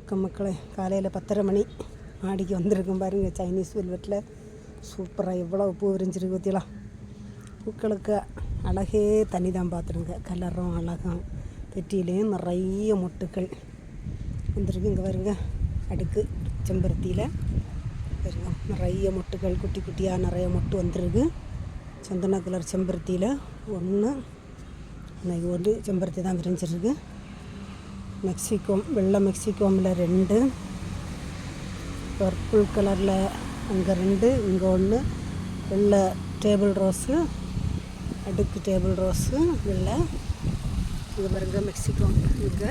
வணக்கம் மக்களே. காலையில் 10:30 மணி மாடிக்கு வந்திருக்கும் பாருங்கள். சைனீஸ் வெல்வெட்டில் சூப்பராக எவ்வளோ பூ விரிஞ்சிருக்கு பற்றிலாம். பூக்களுக்கு அழகே தனி தான் பார்த்துருங்க. கலரும் அழகும், பெட்டியிலையும் நிறைய மொட்டுக்கள் வந்துருக்கு. இங்கே பாருங்க, அடுக்கு செம்பருத்தியில் பாருங்க நிறைய மொட்டுக்கள், குட்டி குட்டியாக நிறைய மொட்டு வந்துருக்கு. சந்தன கலர் செம்பருத்தியில் ஒரு செம்பருத்தி தான் விரிஞ்சிருக்கு. மெக்சிகோம், வெள்ளை மெக்சிகோமில் 2, பர்பிள் கலரில் அங்கே 2, இங்கே 1, வெள்ளை டேபிள் ரோஸு, அடுக்கு டேபிள் ரோஸு வெள்ளை. இங்கே பாருங்க மெக்சிகோம், இங்கே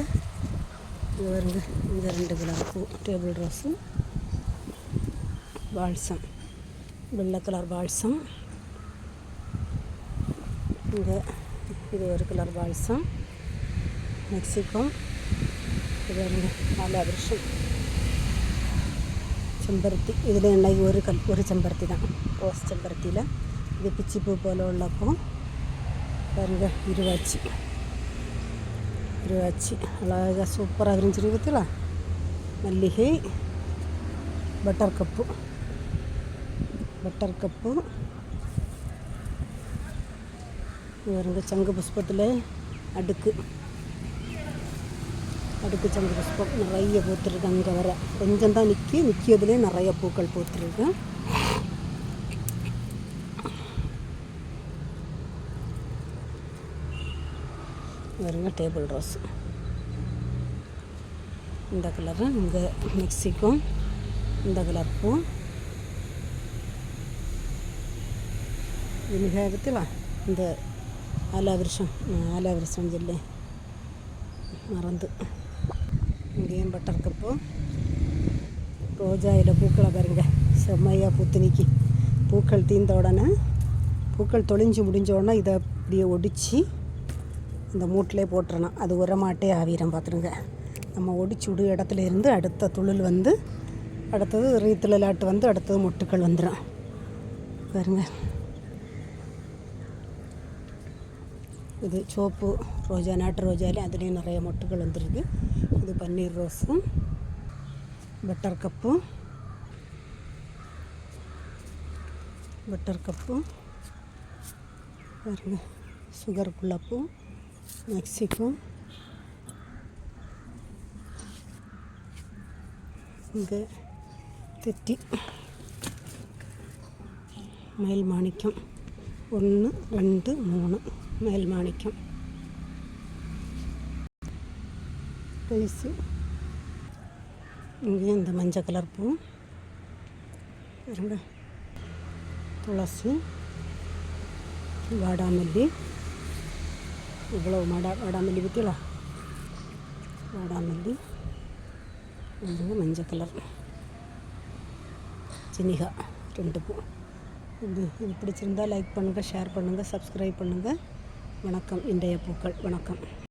பாருங்க இங்கே 2 கலர் பூ, டேபிள் ரோஸு, பால்சம், வெள்ளை கலர் பால்சம். இங்கே இது ஒரு கலர் பால்சம் மெக்சிகோம். இது நல்ல விஷயம். செம்பருத்தி இதில் இன்னைக்கு ஒரு செம்பருத்தி தான், ரோஸ் செம்பருத்தியில். இது பிச்சிப்பூ போல் உள்ளப்போ பாருங்க இருவாச்சி அழகாக சூப்பராக விரிஞ்சிருக்கு பற்றில. மல்லிகை, பட்டர் கப்பு பாருங்க. சங்கு புஷ்பத்தில் அடுக்கு சங்கு புஷ்பம் நிறைய பூத்துருக்கு. அங்கே வர கொஞ்சம் தான் நிற்கியதுலேயே நிறைய பூக்கள் பூத்துருக்கு. பாருங்க டேபிள் ரோஸ் இந்த கலரு, இங்கே மெக்சிகோ இந்த கலர் பூ. இது மிக பற்றிலாம் இந்த ஆலாவிருஷம் ஜெல்லு மறந்து. இங்கேயும் பட்டர் கப்பு. ரோஜாயில் பூக்களை பாருங்க செம்மையாக பூத்து நிற்கி. பூக்கள் தீர்ந்த உடனே, பூக்கள் தொளிஞ்சு முடிஞ்ச உடனே இதை அப்படியே ஒடிச்சு இந்த மூட்டிலே போட்டுறணும். அது உரமாட்டே ஆவிரம் பார்த்துருங்க. நம்ம ஒடிச்சு விடு இடத்துல இருந்து அடுத்த துளில் வந்து அடுத்தது ரீத்துலாட்டு வந்து அடுத்தது மொட்டுக்கள் வந்துடும் பாருங்க. இது சோப்பு ரோஜா, நாட்டு ரோஜாலே அதுலேயும் நிறைய மொட்டுகள் வந்துருக்கு. இது பன்னீர் ரோஸு, பட்டர் கப்பு பாருங்க, சுகர் குள்ளப்பூ, மெக்சிகோ, இங்கே தெட்டி, மயில் மாணிக்கம் 1, 2, 3 மயில் மாணிக்கம், ரைஸு. இங்கே இந்த மஞ்சள் கலர் பூ பாருங்க, துளசி, வாடாமல்லி. இவ்வளோ வாடாமல்லி பற்றிலாம். வாடாமல்லி, மஞ்சள் கலர், ஜினிகா 2 பூ. இது பிடிச்சிருந்தால் லைக் பண்ணுங்கள், ஷேர் பண்ணுங்கள், சப்ஸ்கிரைப் பண்ணுங்கள். வணக்கம். இன்றைய பூக்கள். வணக்கம்.